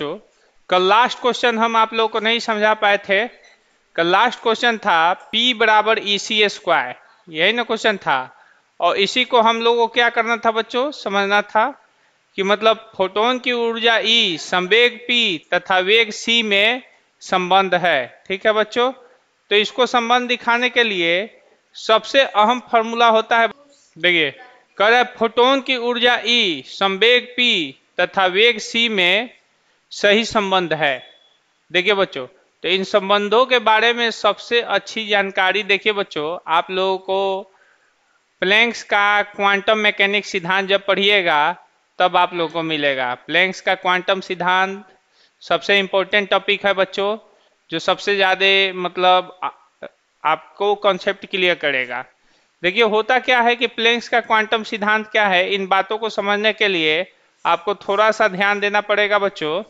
बच्चों, कल last question हम आप लोगों को नहीं समझा पाए थे। कल लास्ट क्वेश्चन था P बराबर EC², यही ना क्वेश्चन था। और इसी को हम लोगों को क्या करना था बच्चों, समझना था कि मतलब फोटोन की ऊर्जा E संवेग P तथा वेग C में संबंध है। ठीक है बच्चों, तो इसको संबंध दिखाने के लिए सबसे अहम फॉर्मूला होता है, देखिए कह रहा है फोटोन की ऊर्जा E संवेग P तथा वेग C में सही संबंध है। देखिए बच्चों, तो इन संबंधों के बारे में सबसे अच्छी जानकारी देखिए बच्चों, आप लोगों को प्लैंक्स का क्वांटम मैकेनिक्स सिद्धांत जब पढ़िएगा तब आप लोगों को मिलेगा। प्लैंक्स का क्वांटम सिद्धांत सबसे इम्पोर्टेंट टॉपिक है बच्चों, जो सबसे ज़्यादा मतलब आपको कॉन्सेप्ट क्लियर करेगा। देखिए होता क्या है कि प्लैंक्स का क्वांटम सिद्धांत क्या है, इन बातों को समझने के लिए आपको थोड़ा सा ध्यान देना पड़ेगा बच्चों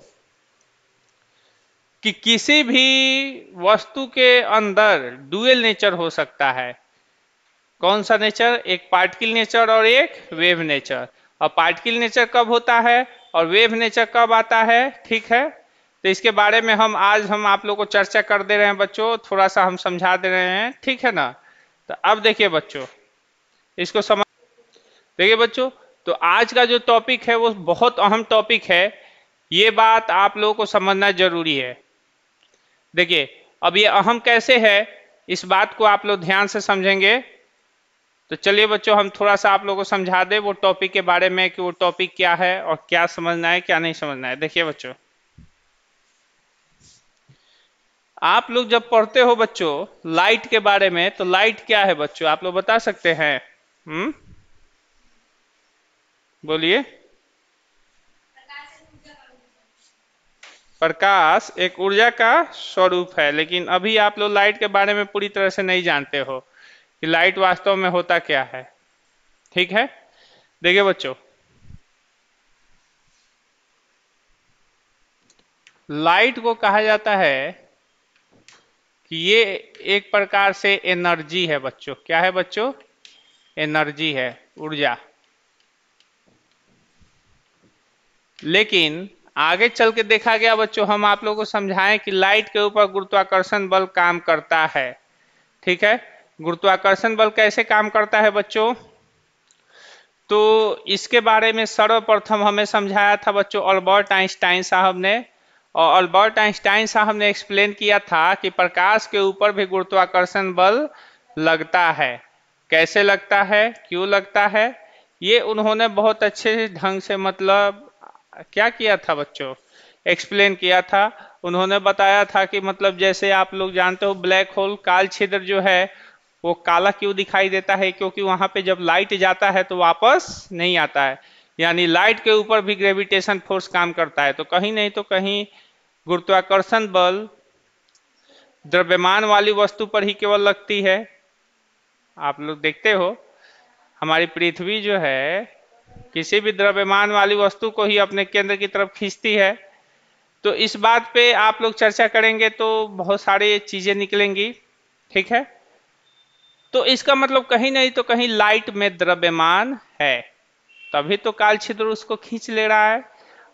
कि किसी भी वस्तु के अंदर डुअल नेचर हो सकता है। कौन सा नेचर, एक पार्टिकल नेचर और एक वेव नेचर। और पार्टिकल नेचर कब होता है और वेव नेचर कब आता है, ठीक है। तो इसके बारे में आज हम आप लोग को चर्चा कर दे रहे हैं बच्चों, थोड़ा सा हम समझा दे रहे हैं, ठीक है ना। तो अब देखिए बच्चों, इसको समझ, देखिए बच्चों, तो आज का जो टॉपिक है वो बहुत अहम टॉपिक है, ये बात आप लोगों को समझना जरूरी है। देखिए अब ये अहम कैसे है, इस बात को आप लोग ध्यान से समझेंगे। तो चलिए बच्चों, हम थोड़ा सा आप लोगों को समझा दें वो टॉपिक के बारे में कि वो टॉपिक क्या है और क्या समझना है क्या नहीं समझना है। देखिए बच्चों, आप लोग जब पढ़ते हो बच्चों लाइट के बारे में, तो लाइट क्या है बच्चों, आप लोग बता सकते हैं? बोलिए। प्रकाश एक ऊर्जा का स्वरूप है, लेकिन अभी आप लोग लाइट के बारे में पूरी तरह से नहीं जानते हो कि लाइट वास्तव में होता क्या है, ठीक है। देखिए बच्चों, लाइट को कहा जाता है कि ये एक प्रकार से एनर्जी है बच्चों। क्या है बच्चों? एनर्जी है, ऊर्जा। लेकिन आगे चल के देखा गया बच्चों, हम आप लोगों को समझाएं कि लाइट के ऊपर गुरुत्वाकर्षण बल काम करता है, ठीक है। गुरुत्वाकर्षण बल कैसे काम करता है बच्चों, तो इसके बारे में सर्वप्रथम हमें समझाया था बच्चों अल्बर्ट आइंस्टाइन साहब ने। और अल्बर्ट आइंस्टाइन साहब ने एक्सप्लेन किया था कि प्रकाश के ऊपर भी गुरुत्वाकर्षण बल लगता है। कैसे लगता है, क्यों लगता है, ये उन्होंने बहुत अच्छे ढंग से मतलब क्या किया था बच्चों, एक्सप्लेन किया था। उन्होंने बताया था कि मतलब जैसे आप लोग जानते हो ब्लैक होल, काल छिद्र जो है वो काला क्यों दिखाई देता है, क्योंकि वहां पे जब लाइट जाता है तो वापस नहीं आता है। यानी लाइट के ऊपर भी ग्रेविटेशन फोर्स काम करता है। तो कहीं नहीं तो कहीं गुरुत्वाकर्षण बल द्रव्यमान वाली वस्तु पर ही केवल लगती है। आप लोग देखते हो हमारी पृथ्वी जो है किसी भी द्रव्यमान वाली वस्तु को ही अपने केंद्र की तरफ खींचती है। तो इस बात पे आप लोग चर्चा करेंगे तो बहुत सारी चीजें निकलेंगी, ठीक है। तो इसका मतलब कहीं नहीं तो कहीं लाइट में द्रव्यमान है, तभी तो काल छिद्र उसको खींच ले रहा है।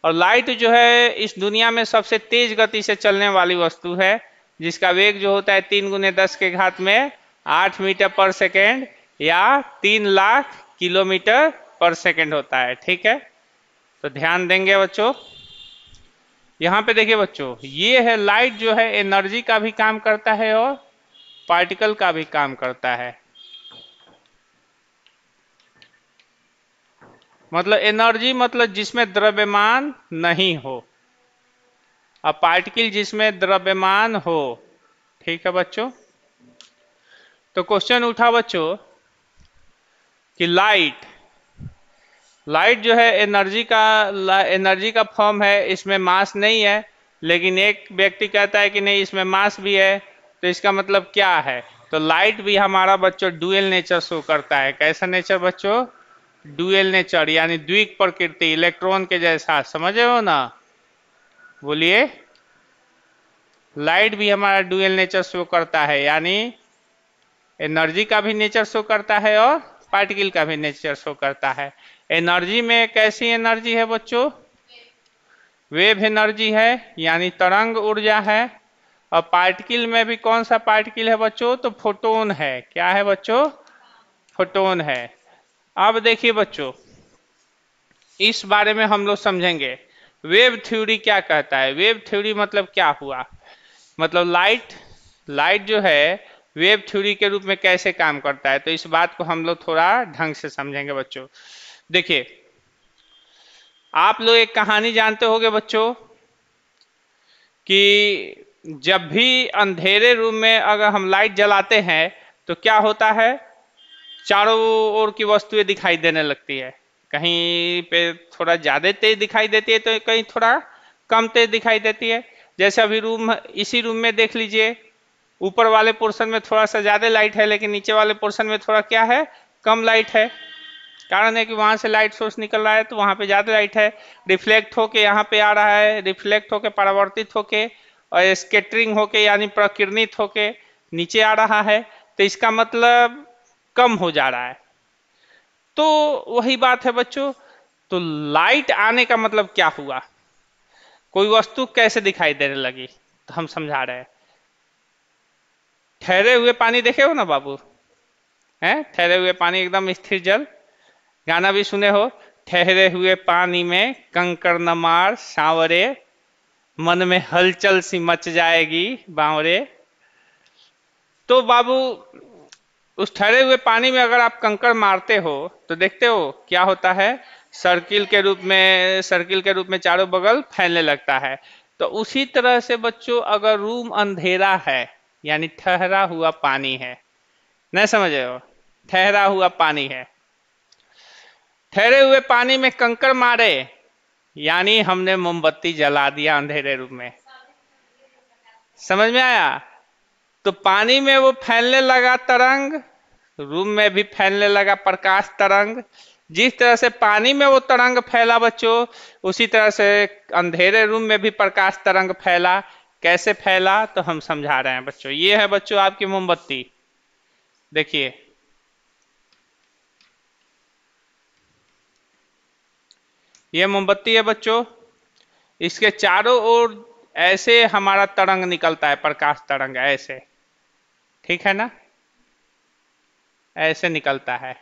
और लाइट जो है इस दुनिया में सबसे तेज गति से चलने वाली वस्तु है, जिसका वेग जो होता है 3 × 10⁸ मीटर पर सेकेंड या 3 लाख किलोमीटर पर सेकेंड होता है, ठीक है। तो ध्यान देंगे बच्चों, यहाँ पे देखिए बच्चों, ये है लाइट जो है एनर्जी का भी काम करता है और पार्टिकल का भी काम करता है। मतलब एनर्जी मतलब जिसमें द्रव्यमान नहीं हो, और पार्टिकल जिसमें द्रव्यमान हो, ठीक है बच्चों। तो क्वेश्चन उठा बच्चों कि लाइट जो है एनर्जी का फॉर्म है, इसमें मास नहीं है। लेकिन एक व्यक्ति कहता है कि नहीं इसमें मास भी है, तो इसका मतलब क्या है, तो लाइट भी हमारा बच्चों डुअल नेचर शो करता है। कैसा नेचर बच्चों? डुअल नेचर, यानी द्विक प्रकृति, इलेक्ट्रॉन के जैसा, समझे हो ना। बोलिए। लाइट भी हमारा डुअल नेचर शो करता है, यानी एनर्जी का भी नेचर शो करता है और पार्टिकल का भी नेचर शो करता है। एनर्जी में कैसी एनर्जी है बच्चों? वेव एनर्जी है यानी तरंग ऊर्जा है। और पार्टिकल में भी कौन सा पार्टिकल है बच्चों? तो फोटोन है। क्या है बच्चों? फोटोन है। अब देखिए बच्चों, इस बारे में हम लोग समझेंगे वेव थ्योरी क्या कहता है। वेव थ्योरी मतलब क्या हुआ, मतलब लाइट जो है वेव थ्योरी के रूप में कैसे काम करता है, तो इस बात को हम लोग थोड़ा ढंग से समझेंगे बच्चों। देखिए, आप लोग एक कहानी जानते होंगे बच्चों कि जब भी अंधेरे रूम में अगर हम लाइट जलाते हैं तो क्या होता है, चारों ओर की वस्तुएं दिखाई देने लगती है। कहीं पे थोड़ा ज्यादा तेज दिखाई देती है तो कहीं थोड़ा कम तेज दिखाई देती है। जैसे अभी इसी रूम में देख लीजिए, ऊपर वाले पोर्शन में थोड़ा सा ज्यादा लाइट है लेकिन नीचे वाले पोर्शन में थोड़ा क्या है, कम लाइट है। कारण है कि वहां से लाइट सोर्स निकल रहा है तो वहां पे ज्यादा लाइट है, रिफ्लेक्ट होके यहाँ पे आ रहा है, रिफ्लेक्ट होके परावर्तित होके और स्केटरिंग होके यानी प्रकीर्णित होके नीचे आ रहा है, तो इसका मतलब कम हो जा रहा है। तो वही बात है बच्चों, तो लाइट आने का मतलब क्या हुआ, कोई वस्तु कैसे दिखाई देने लगी, तो हम समझा रहे हैं। ठहरे हुए पानी देखे हो ना बाबू, हैं? ठहरे हुए पानी एकदम स्थिर जल, गाना भी सुने हो, ठहरे हुए पानी में कंकड़ न मार सांवरे, मन में हलचल सी मच जाएगी बावरे। तो बाबू, उस ठहरे हुए पानी में अगर आप कंकड़ मारते हो तो देखते हो क्या होता है, सर्किल के रूप में चारों बगल फैलने लगता है। तो उसी तरह से बच्चों, अगर रूम अंधेरा है यानी ठहरा हुआ पानी है, नहीं समझ रहे हो, ठहरा हुआ पानी है, ठहरे हुए पानी में कंकड़ मारे यानी हमने मोमबत्ती जला दिया अंधेरे रूम में। समझ में आया? तो पानी में वो फैलने लगा तरंग, रूम में भी फैलने लगा प्रकाश तरंग। जिस तरह से पानी में वो तरंग फैला बच्चों, उसी तरह से अंधेरे रूम में भी प्रकाश तरंग फैला। कैसे फैला तो हम समझा रहे हैं बच्चों। ये है बच्चों आपकी मोमबत्ती, देखिए ये मोमबत्ती है बच्चों, इसके चारों ओर ऐसे हमारा तरंग निकलता है, प्रकाश तरंग ऐसे, ठीक है ना, ऐसे निकलता है।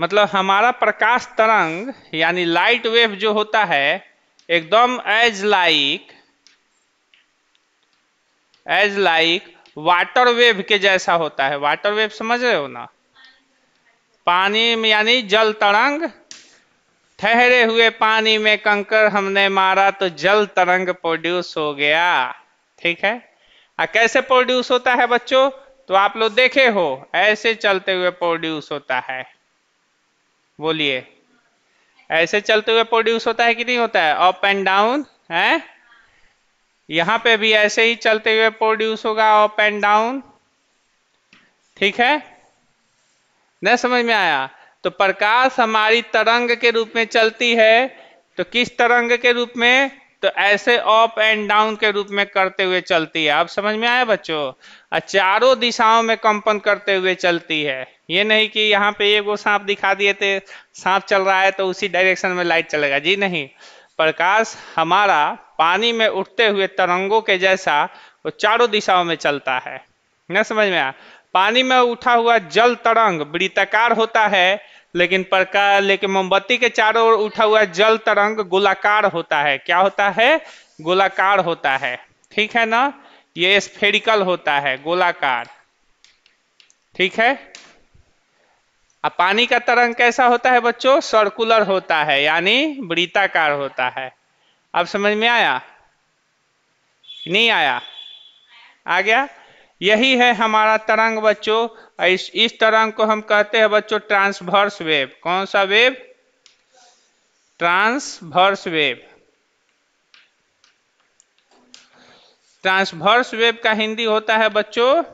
मतलब हमारा प्रकाश तरंग यानी लाइट वेव जो होता है एकदम एज लाइक वाटर वेव के जैसा होता है। वाटर वेव समझ रहे हो ना, पानी में यानी जल तरंग। ठहरे हुए पानी में कंकड़ हमने मारा तो जल तरंग प्रोड्यूस हो गया, ठीक है। कैसे प्रोड्यूस होता है बच्चों, तो आप लोग देखे हो ऐसे चलते हुए प्रोड्यूस होता है। बोलिए, ऐसे चलते हुए प्रोड्यूस होता है कि नहीं होता है, अप एंड डाउन है। यहां पे भी ऐसे ही चलते हुए प्रोड्यूस होगा, अप एंड डाउन, ठीक है। नहीं समझ में आया? तो प्रकाश हमारी तरंग के रूप में चलती है, तो किस तरंग के रूप में, तो ऐसे अप एंड डाउन के रूप में करते हुए चलती है। अब समझ में आया बच्चों? और चारों दिशाओं में कंपन करते हुए चलती है। ये नहीं कि यहाँ पे एक वो सांप दिखा दिए थे, सांप चल रहा है तो उसी डायरेक्शन में लाइट चलेगा, जी नहीं। प्रकाश हमारा पानी में उठते हुए तरंगों के जैसा वो चारों दिशाओं में चलता है। न समझ में आया? पानी में उठा हुआ जल तरंग वृत्ताकार होता है, लेकिन मोमबत्ती के चारों ओर उठा हुआ जल तरंग गोलाकार होता है। क्या होता है? गोलाकार होता है, ठीक है ना। ये स्फेरिकल होता है, गोलाकार, ठीक है। अब पानी का तरंग कैसा होता है बच्चों? सर्कुलर होता है यानी वृत्ताकार होता है। अब समझ में आया? नहीं आया? आ गया? यही है हमारा तरंग बच्चों। इस तरंग को हम कहते हैं बच्चों ट्रांसवर्स वेव। कौन सा wave? Transverse wave. Transverse wave का हिंदी होता है बच्चों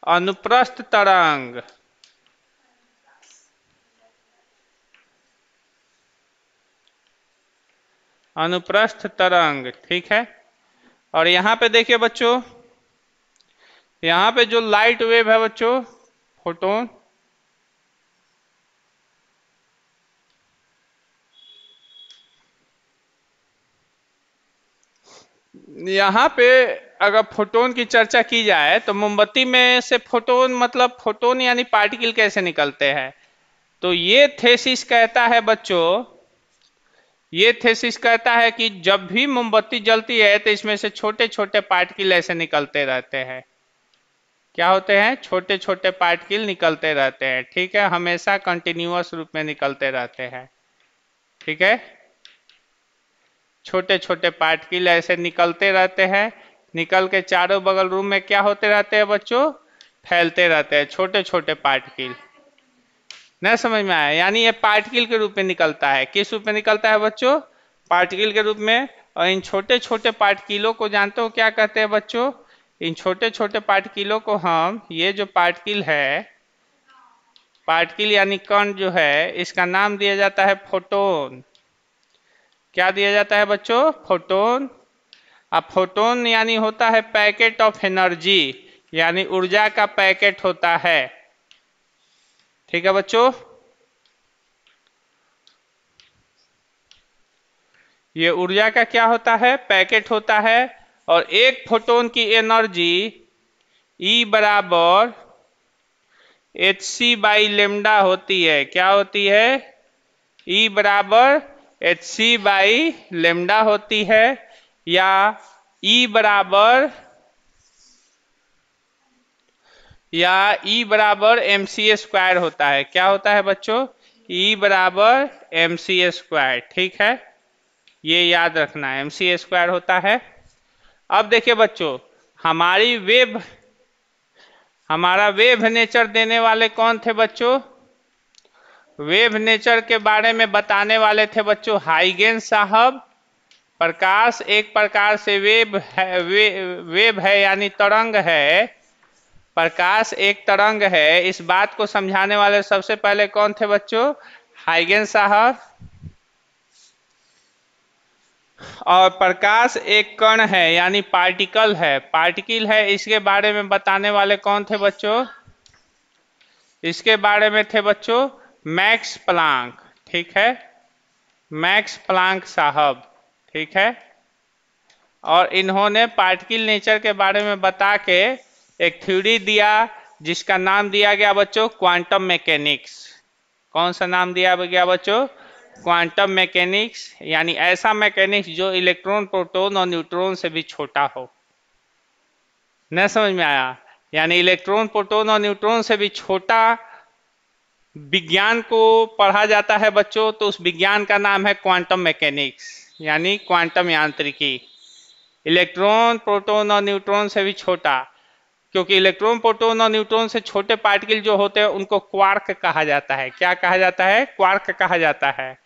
अनुप्रस्थ तरंग। अनुप्रस्थ तरंग, ठीक है। और यहां पे देखिए बच्चों, यहां पे जो लाइट वेव है बच्चों, फोटोन, यहाँ पे अगर फोटोन की चर्चा की जाए तो मोमबत्ती में से फोटोन मतलब फोटोन यानी पार्टिकल कैसे निकलते हैं। तो ये थेसिस कहता है बच्चों, ये थेसिस कहता है कि जब भी मोमबत्ती जलती है तो इसमें से छोटे छोटे पार्टिकल ऐसे निकलते रहते हैं। क्या होते हैं? छोटे छोटे पार्टिकल निकलते रहते हैं। ठीक है, हमेशा कंटिन्यूअस रूप में निकलते रहते हैं। ठीक है, छोटे छोटे पार्टिकल ऐसे निकलते रहते हैं। निकल के चारों बगल रूम में क्या होते रहते हैं बच्चों? फैलते रहते हैं छोटे छोटे पार्टिकल। न समझ में आया? यानी ये पार्टिकल के रूप में निकलता है। किस रूप में निकलता है बच्चों? पार्टिकल के रूप में। और इन छोटे छोटे पार्टिकलों को जानते हो क्या कहते हैं बच्चों? इन छोटे छोटे पार्टिकलों को हम, ये जो पार्टिकल है, पार्टिकल यानी कण जो है, इसका नाम दिया जाता है फोटोन। क्या दिया जाता है बच्चों? फोटोन। अब फोटोन यानी होता है पैकेट ऑफ एनर्जी, यानी ऊर्जा का पैकेट होता है। ठीक है बच्चों, ये ऊर्जा का क्या होता है? पैकेट होता है। और एक फोटोन की एनर्जी E बराबर hc/λ होती है। क्या होती है? E बराबर hc/λ होती है, या E बराबर mc² होता है। क्या होता है बच्चों? E बराबर mc²। ठीक है, ये याद रखना है, mc² होता है। अब देखिए बच्चों, हमारी वेव हमारा वेव नेचर देने वाले कौन थे बच्चों? वेव नेचर के बारे में बताने वाले थे बच्चों हाइगेंस साहब। प्रकाश एक प्रकार से वेव है यानी तरंग है। प्रकाश एक तरंग है, इस बात को समझाने वाले सबसे पहले कौन थे बच्चों? हाइगेंस साहब। और प्रकाश एक कण है यानी पार्टिकल है, पार्टिकल है, इसके बारे में बताने वाले कौन थे बच्चों? इसके बारे में थे बच्चों मैक्स प्लांक। ठीक है, मैक्स प्लांक साहब। ठीक है, और इन्होंने पार्टिकल नेचर के बारे में बता के एक थ्योरी दिया जिसका नाम दिया गया बच्चों क्वांटम मैकेनिक्स। कौन सा नाम दिया गया बच्चों? क्वांटम मैकेनिक्स, यानी ऐसा मैकेनिक्स जो इलेक्ट्रॉन, प्रोटॉन और न्यूट्रॉन से भी छोटा हो। न समझ में आया? यानी इलेक्ट्रॉन, प्रोटॉन और न्यूट्रॉन से भी छोटा विज्ञान को पढ़ा जाता है बच्चों, तो उस विज्ञान का नाम है क्वांटम मैकेनिक्स, यानी क्वांटम यांत्रिकी। इलेक्ट्रॉन, प्रोटॉन और न्यूट्रॉन से भी छोटा, क्योंकि इलेक्ट्रॉन, प्रोटॉन और न्यूट्रॉन से छोटे पार्टिकल जो होते हैं उनको क्वार्क कहा जाता है। क्या कहा जाता है? क्वार्क कहा जाता है।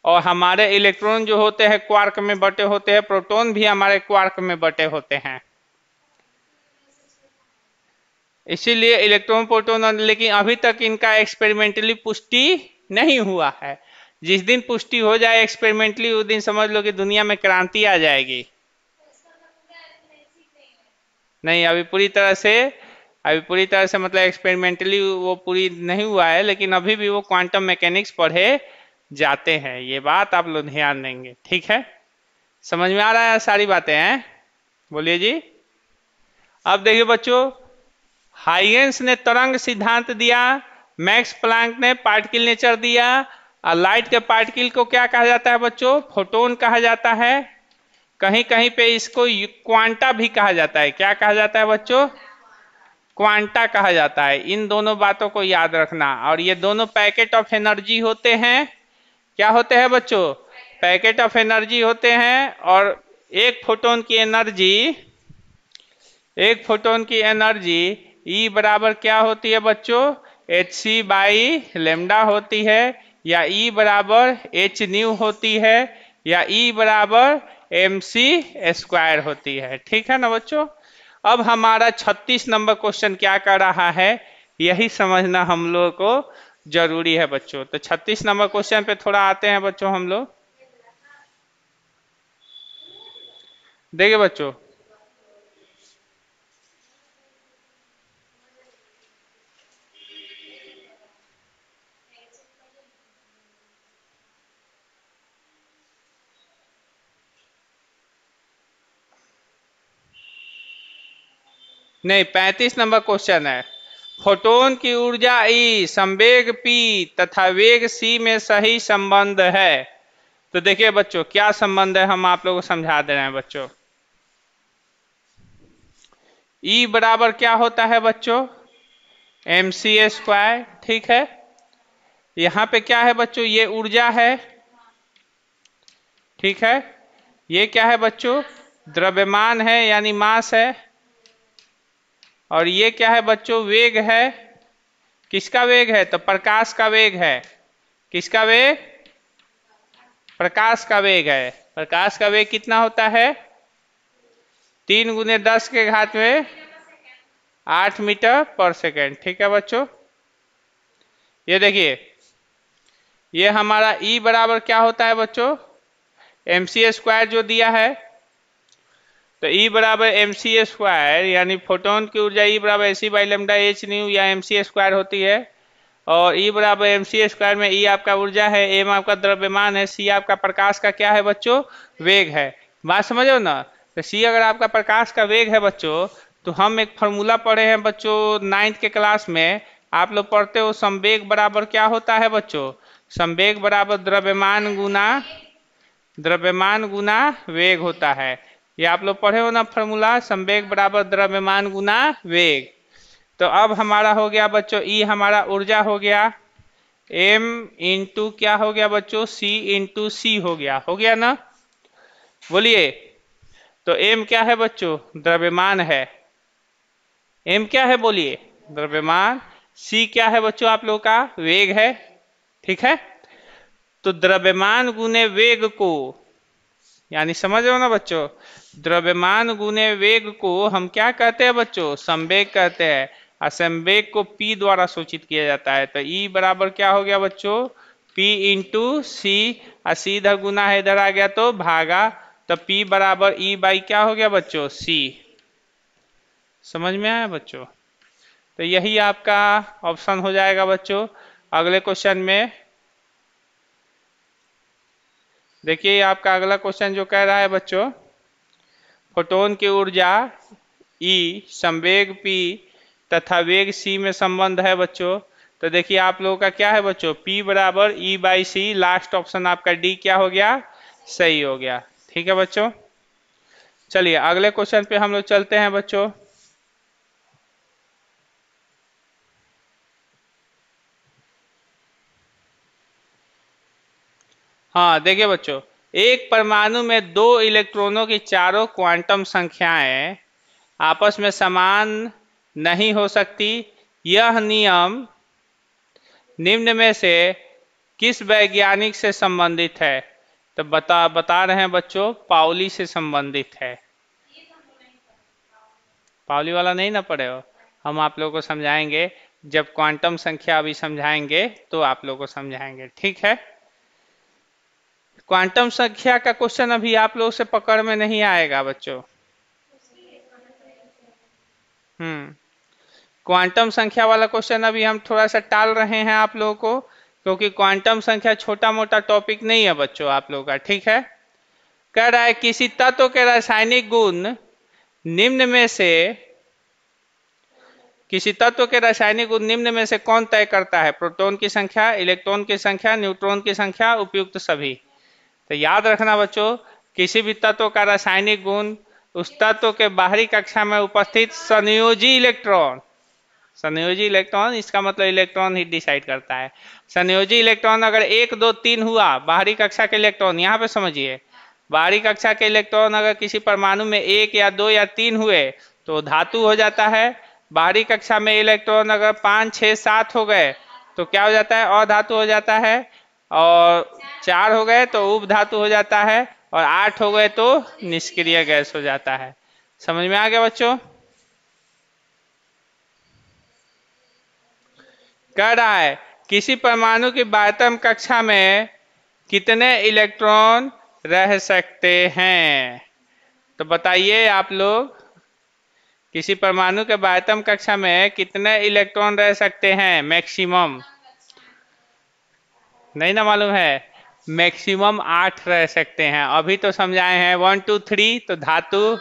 और हमारे इलेक्ट्रॉन जो होते हैं क्वार्क में बटे होते हैं, प्रोटॉन भी हमारे क्वार्क में बटे होते हैं। इसीलिए इलेक्ट्रॉन, प्रोटॉन, लेकिन अभी तक इनका एक्सपेरिमेंटली पुष्टि नहीं हुआ है। जिस दिन पुष्टि हो जाए एक्सपेरिमेंटली, उस दिन समझ लो कि दुनिया में क्रांति आ जाएगी। नहीं, अभी पूरी तरह से मतलब एक्सपेरिमेंटली वो पूरी नहीं हुआ है, लेकिन अभी भी वो क्वांटम मैकेनिक्स पढ़े जाते हैं। ये बात आप लोग ध्यान देंगे। ठीक है, समझ में आ रहा है सारी बातें हैं? बोलिए जी। अब देखिए बच्चों, हाइगेंस ने तरंग सिद्धांत दिया, मैक्स प्लैंक ने पार्टिकल नेचर दिया। और लाइट के पार्टिकल को क्या कहा जाता है बच्चों? फोटोन कहा जाता है। कहीं कहीं पे इसको क्वांटा भी कहा जाता है। क्या कहा जाता है बच्चों? क्वांटा कहा जाता है। इन दोनों बातों को याद रखना। और ये दोनों पैकेट ऑफ एनर्जी होते हैं। क्या होते हैं बच्चों? पैकेट ऑफ एनर्जी होते हैं। और एक फोटोन की एनर्जी एक फोटोन की एनर्जी E बराबर क्या होती है बच्चों? hc/λ होती है, या E बराबर h न्यू होती है, या E बराबर mc² होती है। ठीक है ना बच्चों? अब हमारा 36 नंबर क्वेश्चन क्या कर रहा है, यही समझना हम लोग को जरूरी है बच्चों। तो 36 नंबर क्वेश्चन पे थोड़ा आते हैं बच्चों हम लोग। देखिए बच्चों, नहीं, 35 नंबर क्वेश्चन है। फोटोन की ऊर्जा E, संवेग P तथा वेग c में सही संबंध है। तो देखिए बच्चों, क्या संबंध है हम आप लोगों को समझा दे रहे हैं बच्चों। E बराबर क्या होता है बच्चों, mc²। ठीक है, यहाँ पे क्या है बच्चों, ये ऊर्जा है। ठीक है, ये क्या है बच्चों, द्रव्यमान है यानी मास है। और ये क्या है बच्चों, वेग है। किसका वेग है, तो प्रकाश का वेग है। किसका वेग, प्रकाश का वेग है। प्रकाश का वेग कितना होता है, 3 × 10⁸ मीटर पर सेकेंड। ठीक है बच्चों, ये देखिए, ये हमारा E बराबर क्या होता है बच्चों, mc² जो दिया है। तो E बराबर mc² यानी फोटोन की ऊर्जा E बराबर ac/λh या mc² होती है। और E बराबर mc² में E आपका ऊर्जा है, m आपका द्रव्यमान है, c आपका प्रकाश का क्या है बच्चों, वेग है। बात समझो ना। तो c अगर आपका प्रकाश का वेग है बच्चों, तो हम एक फॉर्मूला पढ़े हैं बच्चों 9th के क्लास में, आप लोग पढ़ते हो, संवेग बराबर क्या होता है बच्चों, संवेग बराबर द्रव्यमान गुना वेग होता है। ये आप लोग पढ़े हो ना फॉर्मूला, संवेग बराबर द्रव्यमान गुना वेग। तो अब हमारा हो गया बच्चों, E हमारा ऊर्जा हो गया, m इंटू क्या हो गया बच्चों, c इंटू c हो गया ना। बोलिए, तो m क्या है बच्चों, द्रव्यमान है। m क्या है बोलिए, द्रव्यमान। c क्या है बच्चों आप लोगों का, वेग है। ठीक है, तो द्रव्यमान गुने वेग को, यानी समझ रहे हो ना बच्चों, द्रव्यमान गुने वेग को हम क्या कहते हैं बच्चों, संवेग कहते हैं। और संवेग को P द्वारा सूचित किया जाता है। तो E बराबर क्या हो गया बच्चों, P इंटू सी, और C इधर गुना है, इधर आ गया तो भागा। तो P बराबर E/, क्या हो गया बच्चों, C। समझ में आया बच्चों। तो यही आपका ऑप्शन हो जाएगा बच्चों। अगले क्वेश्चन में देखिए, आपका अगला क्वेश्चन जो कह रहा है बच्चों, फोटोन की ऊर्जा E, संवेग P तथा वेग c में संबंध है बच्चों। तो देखिए आप लोगों का क्या है बच्चों, P बराबर E/c। लास्ट ऑप्शन आपका D क्या हो गया, सही हो गया। ठीक है बच्चों, चलिए अगले क्वेश्चन पे हम लोग चलते हैं बच्चों। हाँ देखिए बच्चों, एक परमाणु में 2 इलेक्ट्रॉनों की चारों क्वांटम संख्याएं आपस में समान नहीं हो सकती। यह नियम निम्न में से किस वैज्ञानिक से संबंधित है। तो बता रहे हैं बच्चों, पाउली से संबंधित है। पाउली वाला नहीं ना पढ़े हो, हम आप लोगों को समझाएंगे जब क्वांटम संख्या अभी समझाएंगे तो आप लोगों को समझाएंगे। ठीक है, क्वांटम संख्या का क्वेश्चन अभी आप लोगों से पकड़ में नहीं आएगा बच्चों। क्वांटम संख्या वाला क्वेश्चन अभी हम थोड़ा सा टाल रहे हैं आप लोगों को, क्योंकि क्वांटम संख्या छोटा मोटा टॉपिक नहीं है बच्चों आप लोगों का। ठीक है, कह रहा है किसी तत्व के रासायनिक गुण निम्न में से, किसी तत्व के रासायनिक गुण निम्न में से कौन तय करता है, प्रोटॉन की संख्या, इलेक्ट्रॉन की संख्या, न्यूट्रॉन की संख्या, उपयुक्त सभी। तो याद रखना बच्चों, किसी भी तत्व का रासायनिक गुण उस तत्व के बाहरी कक्षा में उपस्थित संयोजी इलेक्ट्रॉन, संयोजी इलेक्ट्रॉन इसका मतलब इलेक्ट्रॉन ही डिसाइड करता है। संयोजी इलेक्ट्रॉन अगर 1 2 3 हुआ, बाहरी कक्षा के इलेक्ट्रॉन, यहाँ पे समझिए, बाहरी कक्षा के इलेक्ट्रॉन अगर किसी परमाणु में 1 या 2 या 3 हुए तो धातु हो जाता है। बाहरी कक्षा में इलेक्ट्रॉन अगर 5 6 7 हो गए तो क्या हो जाता है, अधातु हो जाता है। और 4 हो गए तो उप धातु हो जाता है। और 8 हो गए तो निष्क्रिय गैस हो जाता है। समझ में आ गया बच्चों। कह रहा है किसी परमाणु की बाह्यतम कक्षा में कितने इलेक्ट्रॉन रह सकते हैं। तो बताइए आप लोग, किसी परमाणु के बाह्यतम कक्षा में कितने इलेक्ट्रॉन रह सकते हैं मैक्सिमम। नहीं ना मालूम है, मैक्सिमम 8 रह सकते हैं। अभी तो समझाए हैं 1 2 3 तो धातु,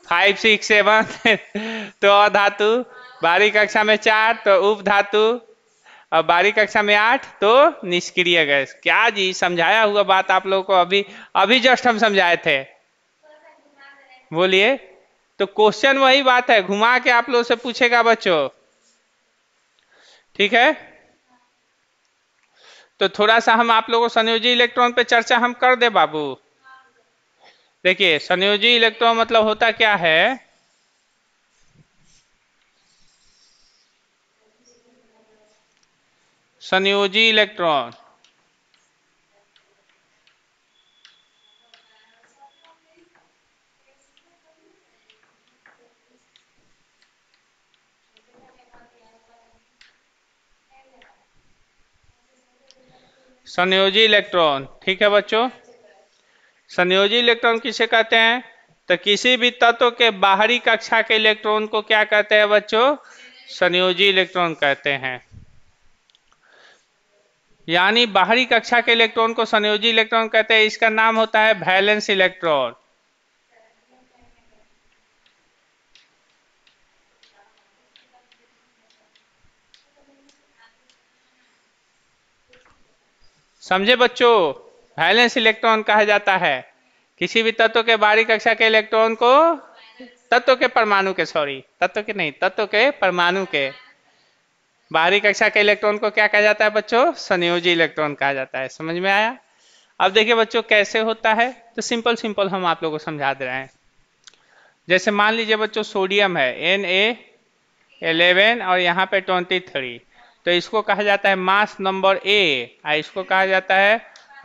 5 6 7 तो अधातु, बारहवीं कक्षा में 4 तो उप धातु, और 12वीं कक्षा में 8 तो निष्क्रिय गैस। क्या जी, समझाया हुआ बात आप लोगों को अभी अभी जस्ट हम समझाए थे। बोलिए। तो क्वेश्चन वही बात है, घुमा के आप लोगों से पूछेगा बच्चों, ठीक है। तो थोड़ा सा हम आप लोगों को संयोजी इलेक्ट्रॉन पे चर्चा हम कर दे बाबू। देखिए संयोजी इलेक्ट्रॉन मतलब होता क्या है, संयोजी इलेक्ट्रॉन संयोजी इलेक्ट्रॉन, ठीक है बच्चों। संयोजी इलेक्ट्रॉन किसे कहते हैं, तो किसी भी तत्व के बाहरी कक्षा के इलेक्ट्रॉन को क्या कहते हैं बच्चों, संयोजी इलेक्ट्रॉन कहते हैं। यानी बाहरी कक्षा के इलेक्ट्रॉन को संयोजी इलेक्ट्रॉन कहते हैं। इसका नाम होता है वैलेंस इलेक्ट्रॉन। समझे बच्चों, वैलेंस इलेक्ट्रॉन कहा जाता है किसी भी तत्व के बाहरी कक्षा के इलेक्ट्रॉन को, तत्व के परमाणु के, सॉरी तत्व के नहीं, तत्व के परमाणु के बाहरी कक्षा के इलेक्ट्रॉन को क्या कहा जाता है बच्चों, संयोजी इलेक्ट्रॉन कहा जाता है। समझ में आया। अब देखिए बच्चों कैसे होता है, तो सिंपल सिंपल हम आप लोगों को समझा दे रहे हैं। जैसे मान लीजिए बच्चों सोडियम है Na11 और यहाँ पे 23, तो इसको कहा जाता है मास नंबर ए और इसको कहा जाता है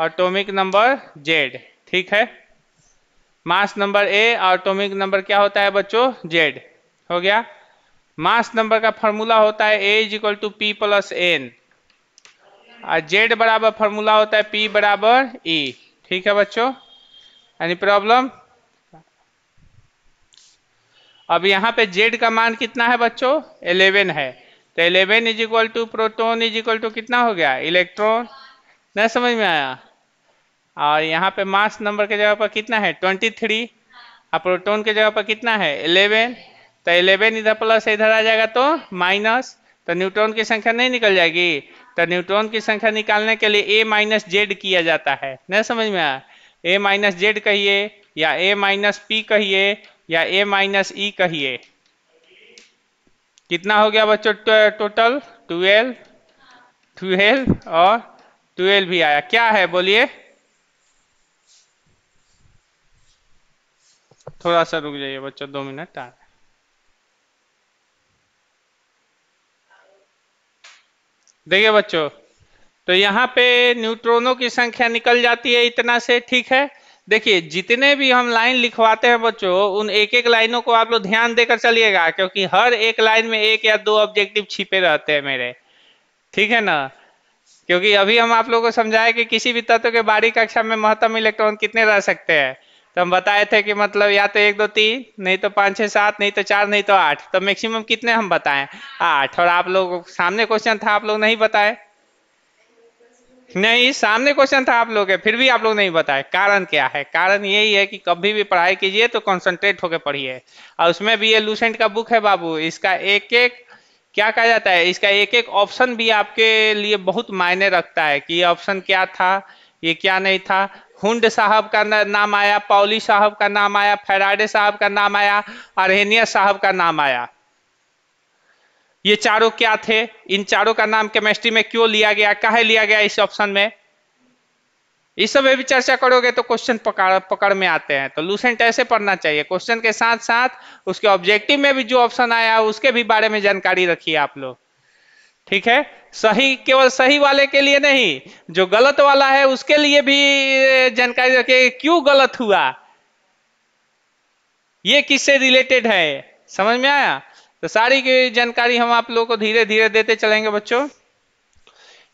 एटॉमिक नंबर जेड, ठीक है। मास नंबर ए और एटॉमिक नंबर क्या होता है बच्चों, जेड हो गया। मास नंबर का फॉर्मूला होता है A = P + N और जेड बराबर फॉर्मूला होता है P = E, ठीक है बच्चों। Any problem. अब यहाँ पे जेड का मान कितना है बच्चों, 11 है, तो 11 = प्रोटॉन = कितना हो गया, इलेक्ट्रॉन। नहीं समझ में आया। और यहाँ पे मास नंबर के जगह पर कितना है 23 और प्रोटॉन के जगह पर कितना है 11, तो 11 इधर प्लस इधर आ जाएगा तो माइनस, तो न्यूट्रॉन की संख्या नहीं निकल जाएगी। तो न्यूट्रॉन की संख्या निकालने के लिए A - Z किया जाता है। नहीं समझ में आया। A - Z कहिए या A - P कहिए या A - E कहिए। कितना हो गया बच्चों टोटल, 12 और 12 भी आया। क्या है बोलिए, थोड़ा सा रुक जाइए बच्चों, 2 मिनट आ। देखिए बच्चों, तो यहाँ पे न्यूट्रॉनों की संख्या निकल जाती है इतना से, ठीक है। देखिए जितने भी हम लाइन लिखवाते हैं बच्चों, उन एक एक लाइनों को आप लोग ध्यान देकर चलिएगा, क्योंकि हर एक लाइन में 1 या 2 ऑब्जेक्टिव छिपे रहते हैं मेरे, ठीक है ना। क्योंकि अभी हम आप लोगों को समझाए कि किसी भी तत्व के बाहरी कक्षा में महत्तम इलेक्ट्रॉन कितने रह सकते हैं, तो हम बताए थे कि मतलब या तो 1 2 3, नहीं तो 5 6 7, नहीं तो 4, नहीं तो 8, तो मैक्सिमम कितने हम बताएं, 8। और आप लोग सामने क्वेश्चन था, आप लोग नहीं बताए, नहीं सामने क्वेश्चन था आप लोग के, फिर भी आप लोग नहीं बताए। कारण क्या है, कारण यही है कि कभी भी पढ़ाई कीजिए तो कंसंट्रेट होकर पढ़िए। और उसमें भी ये लूसेंट का बुक है बाबू, इसका एक एक क्या कहा जाता है, इसका एक एक ऑप्शन भी आपके लिए बहुत मायने रखता है कि ये ऑप्शन क्या था, ये क्या नहीं था। हुंड साहब का नाम आया, पॉली साहब का नाम आया, फैराडे साहब का नाम आया, अर्हेनियस साहब का नाम आया। ये चारों क्या थे, इन चारों का नाम केमिस्ट्री में क्यों लिया गया, काहे लिया गया इस ऑप्शन में, इस सब में भी चर्चा करोगे तो क्वेश्चन पकड़ में आते हैं। तो लूसेंट ऐसे पढ़ना चाहिए, क्वेश्चन के साथ साथ उसके ऑब्जेक्टिव में भी जो ऑप्शन आया उसके भी बारे में जानकारी रखिए आप लोग, ठीक है। सही केवल सही वाले के लिए नहीं, जो गलत वाला है उसके लिए भी जानकारी रखिए, क्यों गलत हुआ, ये किससे रिलेटेड है, समझ में आया। तो सारी की जानकारी हम आप लोगों को धीरे धीरे देते चलेंगे बच्चों,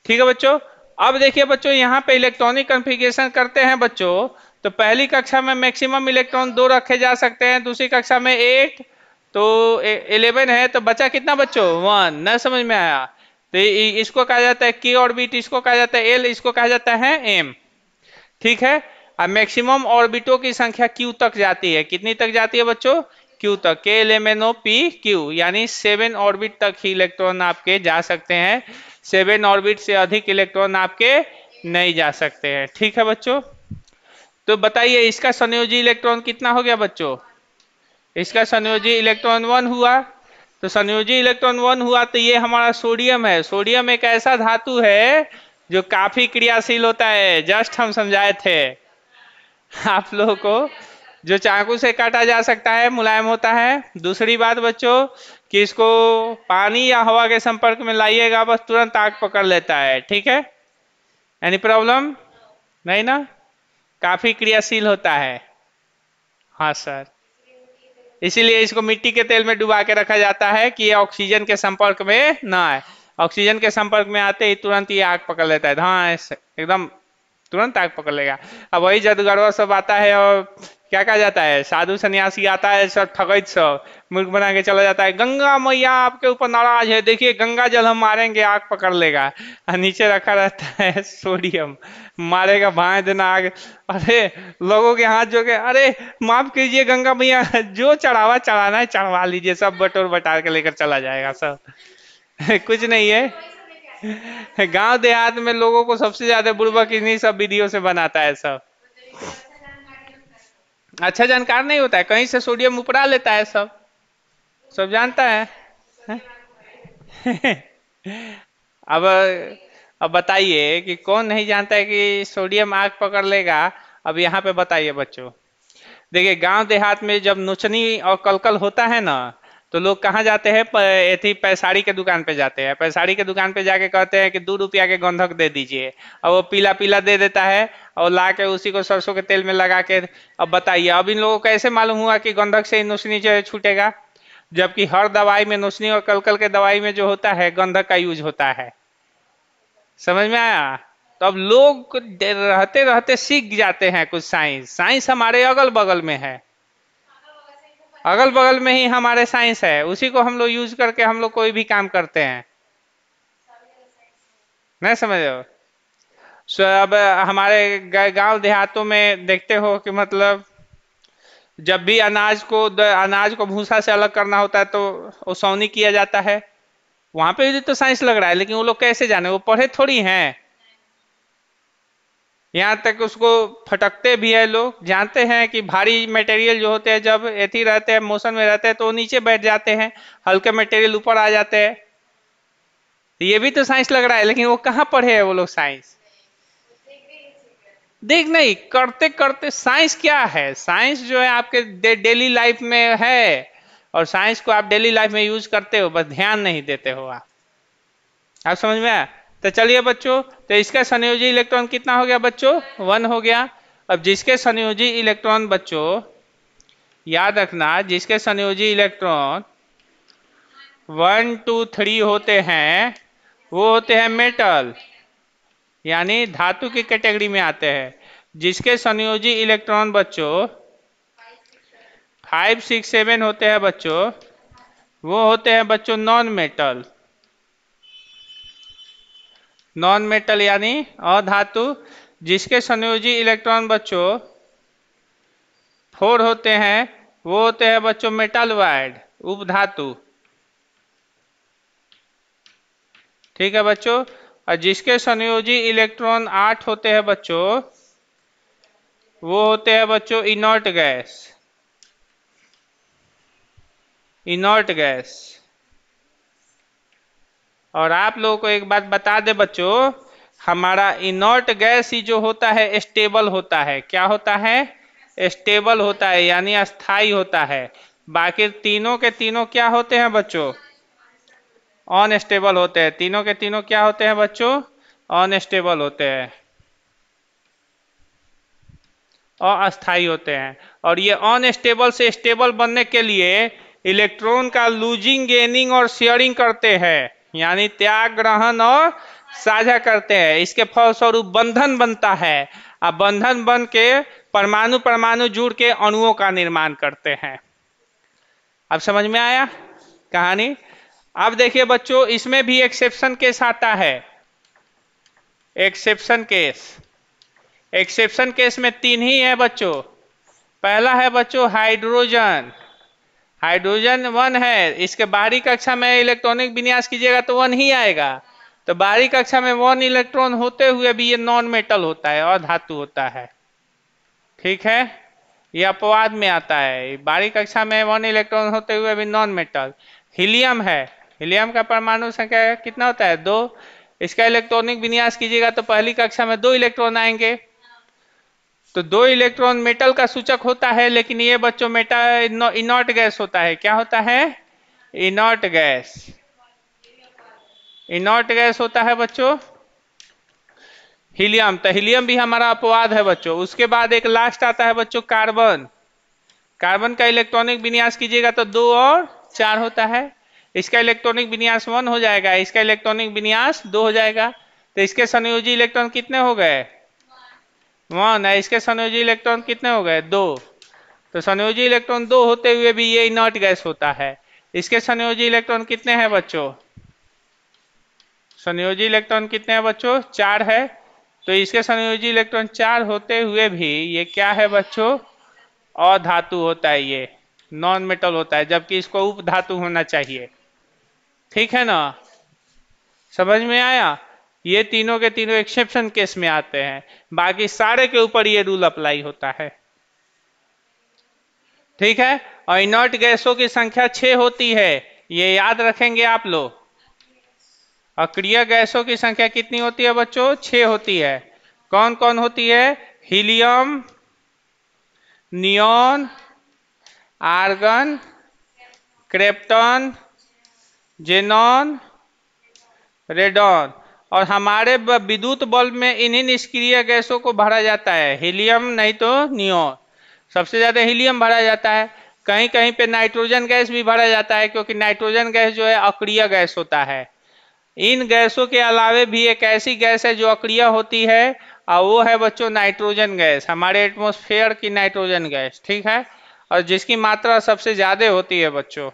ठीक है बच्चों। अब देखिए बच्चों, यहाँ पे इलेक्ट्रॉनिक कॉन्फ़िगरेशन करते हैं बच्चों, तो पहली कक्षा में मैक्सिमम इलेक्ट्रॉन 2 रखे जा सकते हैं, दूसरी कक्षा में 8, तो 11 है, तो बचा कितना बच्चों 1। न समझ में आया। तो इसको कहा जाता है K ऑर्बिट, इसको कहा जाता है L, इसको कहा जाता है M, ठीक है। अब मैक्सिमम ऑर्बिटों की संख्या Q तक जाती है, कितनी तक जाती है बच्चों, क्यू तक, KLMNO P यानी 7 ऑर्बिट तक ही इलेक्ट्रॉन आपके जा सकते हैं, 7 ऑर्बिट से अधिक इलेक्ट्रॉन आपके नहीं जा सकते हैं। ठीक है बच्चों, तो बताइए इसका संयोजी इलेक्ट्रॉन कितना हो गया बच्चों? इसका संयोजी इलेक्ट्रॉन 1 हुआ। तो संयोजी इलेक्ट्रॉन 1 हुआ तो ये हमारा सोडियम है। सोडियम एक ऐसा धातु है जो काफी क्रियाशील होता है, जस्ट हम समझाए थे आप लोगों को, जो चाकू से काटा जा सकता है, मुलायम होता है। दूसरी बात बच्चों कि इसको पानी या हवा के संपर्क में लाइएगा बस तुरंत आग पकड़ लेता है। ठीक है, एनी प्रॉब्लम नहीं ना, काफी क्रियाशील होता है। हाँ सर, इसीलिए इसको मिट्टी के तेल में डुबा के रखा जाता है कि ये ऑक्सीजन के संपर्क में ना आए। ऑक्सीजन के संपर्क में आते ही तुरंत ये आग पकड़ लेता है। हाँ एकदम तुरंत आग पकड़ लेगा। अब वही जादूगरवा सब आता है और क्या कहा जाता है, साधु सन्यासी आता है सब ठगैत सब मूर्ख बना के चला जाता है, गंगा मैया आपके ऊपर नाराज है, देखिए गंगा जल हम मारेंगे आग पकड़ लेगा। और नीचे रखा रहता है सोडियम, मारेगा भाए देना आग। अरे लोगों के हाथ जो के, अरे माफ कीजिए गंगा मैया, जो चढ़ावा चढ़ाना है चढ़वा लीजिए, सब बटोर बटार के लेकर चला जाएगा सब। कुछ नहीं है, गांव देहात में लोगों को सबसे ज्यादा बुर्बक इन्हीं सब विधियों से बनाता है सब। अच्छा जानकार नहीं होता है, कहीं से सोडियम उपड़ा लेता है सब, सब जानता है। अब अब बताइए कि कौन नहीं जानता है कि सोडियम आग पकड़ लेगा। अब यहाँ पे बताइए बच्चों, देखिए गांव देहात में जब नोचनी और कलकल होता है ना, तो लोग कहाँ जाते हैं, एथी पैसाड़ी के दुकान पे जाते हैं। पैसाड़ी के दुकान पे जाके कहते हैं कि 2 रुपया के गंधक दे दीजिए, और वो पीला पीला दे देता है और ला के उसी को सरसों के तेल में लगा के। अब बताइए अब इन लोगों को कैसे मालूम हुआ कि गंधक से नोचनी जो छूटेगा, जबकि हर दवाई में, नोचनी और कलकल के दवाई में जो होता है गंधक का यूज होता है। समझ में आया? तो अब लोग रहते रहते सीख जाते हैं कुछ साइंस। साइंस हमारे अगल बगल में है, अगल बगल में ही हमारे साइंस है, उसी को हम लोग यूज करके हम लोग कोई भी काम करते हैं। नहीं समझ रहे हो? अब हमारे गांव देहातों में देखते हो कि मतलब जब भी अनाज को भूसा से अलग करना होता है तो ओसौनी किया जाता है। वहां पे भी तो साइंस लग रहा है, लेकिन वो लोग कैसे जाने, वो पढ़े थोड़ी हैं। यहाँ तक उसको फटकते भी है लोग, जानते हैं कि भारी मटेरियल जो होते हैं जब एथी रहते हैं, मोशन में रहते हैं, तो वो नीचे बैठ जाते हैं, हल्के मटेरियल ऊपर आ जाते हैं। ये भी तो साइंस लग रहा है, लेकिन वो कहाँ पढ़े हैं वो लोग साइंस? देख नहीं करते करते। साइंस क्या है? साइंस जो है आपके डेली लाइफ में है, और साइंस को आप डेली लाइफ में यूज करते हो, बस ध्यान नहीं देते हो आप समझ में आया? तो चलिए बच्चों, तो इसका संयोजी इलेक्ट्रॉन कितना हो गया बच्चों? 1 हो गया। अब जिसके संयोजी इलेक्ट्रॉन बच्चों याद रखना, जिसके संयोजी इलेक्ट्रॉन 1 2 3 होते हैं वो होते हैं मेटल, यानी धातु की कैटेगरी में आते हैं। जिसके संयोजी इलेक्ट्रॉन बच्चों 5 6 7 होते हैं बच्चों, वो होते हैं बच्चों नॉन मेटल। नॉन मेटल यानी अधातु। जिसके संयोजी इलेक्ट्रॉन बच्चों 4 होते हैं वो होते हैं बच्चों मेटालॉइड, उपधातु। ठीक है बच्चों। और जिसके संयोजी इलेक्ट्रॉन 8 होते हैं बच्चों वो होते हैं बच्चों इनर्ट गैस, इनर्ट गैस। और आप लोगों को एक बात बता दे बच्चों, हमारा इनर्ट गैस ही जो होता है स्टेबल होता है। क्या होता है? स्टेबल होता है, यानी अस्थाई होता है। बाकी तीनों के तीनों क्या होते हैं बच्चों? अनस्टेबल होते हैं। तीनों के तीनों क्या होते हैं बच्चों? अनस्टेबल होते हैं, अस्थाई होते हैं। और ये अनस्टेबल से स्टेबल बनने के लिए इलेक्ट्रॉन का लूजिंग, गेनिंग और शेयरिंग करते हैं, यानी त्याग, ग्रहण और साझा करते हैं। इसके फलस्वरूप बंधन बनता है, अब बंधन बन के परमाणु परमाणु जुड़ के अणुओं का निर्माण करते हैं। अब समझ में आया कहानी? अब देखिए बच्चों, इसमें भी एक्सेप्शन केस आता है। एक्सेप्शन केस, एक्सेप्शन केस में 3 ही है बच्चों। पहला है बच्चों हाइड्रोजन। हाइड्रोजन 1 है, इसके बाहरी कक्षा में इलेक्ट्रॉनिक विन्यास कीजिएगा तो 1 ही आएगा। तो बाहरी कक्षा में 1 इलेक्ट्रॉन होते हुए भी ये नॉन मेटल होता है और धातु होता है। ठीक है, ये अपवाद में आता है, बाहरी कक्षा में 1 इलेक्ट्रॉन होते हुए भी नॉन मेटल। हीलियम है, हीलियम का परमाणु संख्या कितना होता है? 2। इसका इलेक्ट्रॉनिक विन्यास कीजिएगा तो पहली कक्षा में 2 इलेक्ट्रॉन आएंगे। तो 2 इलेक्ट्रॉन मेटल का सूचक होता है, लेकिन ये बच्चों मेटल इनर्ट गैस होता है। क्या होता है? Inert gas. इनर्ट गैस होता है बच्चों हीलियम। तो हीलियम भी हमारा अपवाद है बच्चों। उसके बाद एक लास्ट आता है बच्चों कार्बन। कार्बन का इलेक्ट्रॉनिक विन्यास कीजिएगा तो 2 और 4 होता है। इसका इलेक्ट्रॉनिक विन्यास 1 हो जाएगा, इसका इलेक्ट्रॉनिक विन्यास 2 हो जाएगा। तो इसके संयोजी इलेक्ट्रॉन कितने हो गए? 1 है। इसके संयोजी इलेक्ट्रॉन कितने हो गए? 2। तो संयोजी इलेक्ट्रॉन 2 होते हुए भी ये इनर्ट गैस होता है। इसके संयोजी इलेक्ट्रॉन कितने हैं बच्चों? संयोजी इलेक्ट्रॉन कितने हैं बच्चों? 4 है। तो इसके संयोजी इलेक्ट्रॉन 4 होते हुए भी ये क्या है बच्चों? अधातु होता है, ये नॉन मेटल होता है, जबकि इसको उप धातु होना चाहिए। ठीक है ना, समझ में आया? ये तीनों के तीनों एक्सेप्शन केस में आते हैं, बाकी सारे के ऊपर ये रूल अप्लाई होता है। ठीक है, और इनर्ट गैसों की संख्या 6 होती है, ये याद रखेंगे आप लोग। अक्रिय गैसों की संख्या कितनी होती है बच्चों? 6 होती है। कौन कौन होती है? Helium, neon, argon, krypton, xenon, radon. और हमारे विद्युत बल्ब में इन्हीं निष्क्रिय गैसों को भरा जाता है, हीलियम नहीं तो नियॉन। सबसे ज्यादा हीलियम भरा जाता है, कहीं कहीं पे नाइट्रोजन गैस भी भरा जाता है, क्योंकि नाइट्रोजन गैस जो है अक्रिय गैस होता है। इन गैसों के अलावे भी एक ऐसी गैस है जो अक्रिय होती है, और वो है बच्चों नाइट्रोजन गैस, हमारे एटमॉस्फेयर की नाइट्रोजन गैस। ठीक है, और जिसकी मात्रा सबसे ज्यादा होती है बच्चों,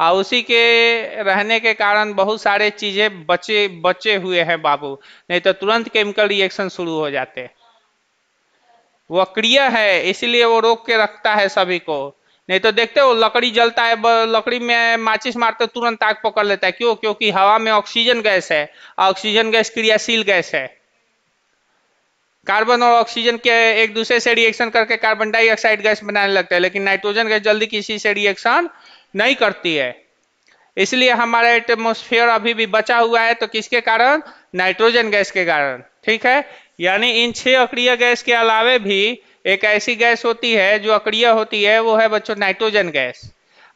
और उसी के रहने के कारण बहुत सारे चीजें बचे हुए हैं बाबू, नहीं तो तुरंत केमिकल रिएक्शन शुरू हो जाते। वो अक्रिय है इसलिए वो रोक के रखता है सभी को, नहीं तो देखते हो लकड़ी जलता है, लकड़ी में माचिस मारते तुरंत आग पकड़ लेता है। क्यों? क्योंकि हवा में ऑक्सीजन गैस है, ऑक्सीजन गैस क्रियाशील गैस है। कार्बन और ऑक्सीजन के एक दूसरे से रिएक्शन करके कार्बन डाइऑक्साइड गैस बनाने लगता है, लेकिन नाइट्रोजन गैस जल्दी किसी से रिएक्शन नहीं करती है। इसलिए हमारा एटमॉस्फेयर अभी भी बचा हुआ है, तो किसके कारण? नाइट्रोजन गैस के कारण। ठीक है, यानी इन 6 अक्रिय गैस के अलावे भी एक ऐसी गैस होती है जो अक्रिय होती है, वो है बच्चों नाइट्रोजन गैस।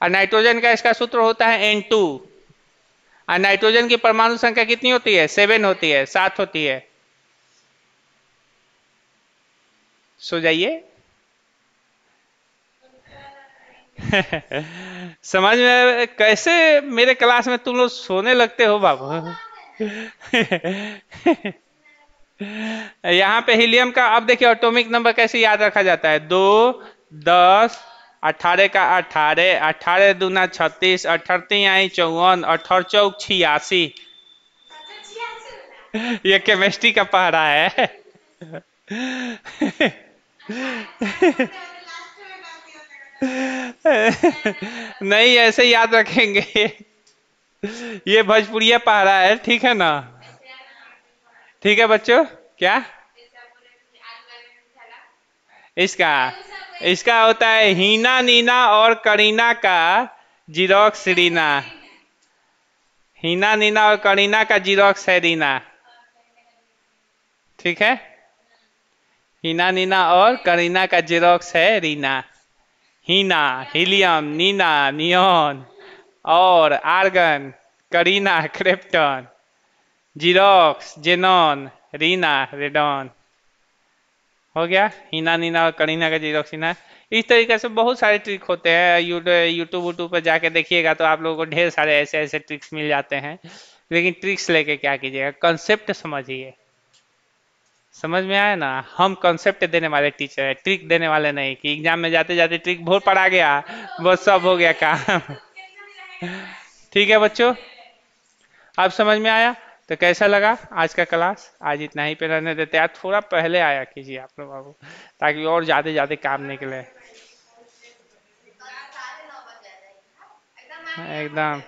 और नाइट्रोजन गैस का सूत्र होता है N2। और नाइट्रोजन की परमाणु संख्या कितनी होती है? 7 होती है, 7 होती है। सो जाइए। समझ में? कैसे मेरे क्लास में तुम लोग सोने लगते हो बाबू। यहाँ पे हीलियम का अब देखिए एटॉमिक नंबर कैसे याद रखा जाता है? 2, 10, 18 का 18, 18 दूना 36, 18 आई 54, 18 चौक 86। ये केमिस्ट्री का पढ़ा है। नहीं, ऐसे याद रखेंगे। ये भोजपुरिया पढ़ा है, ठीक है ना? ठीक है बच्चों, क्या इसका इसका होता है? हीना, नीना और करीना का जीरोक्स रीना। हीना, नीना और करीना का जीरोक्स है रीना। ठीक है, हीना, नीना और करीना का जीरोक्स है रीना। हीना हीलियम, नीना नियॉन और argon, Kareena krypton, xerox xenon, Reena radon. हो गया हीना, नीना और करीना का जीरोक्स हीना। इस तरीके से बहुत सारे ट्रिक होते हैं, यूट्यूब पर जाके देखिएगा तो आप लोगों को ढेर सारे ऐसे ऐसे ट्रिक्स मिल जाते हैं। लेकिन ट्रिक्स लेके क्या कीजिएगा, कंसेप्ट समझिए। समझ में आया ना? हम कंसेप्ट देने वाले टीचर है, ट्रिक देने वाले नहीं कि एग्जाम में जाते जाते ट्रिक बहुत पढ़ा गया बस सब हो गया काम। ठीक है बच्चों, अब समझ में आया? तो कैसा लगा आज का क्लास? आज इतना ही पे रहने देते, आज थोड़ा पहले आया कीजिए आप लोग बाबू, ताकि और ज्यादा काम निकले। एकदम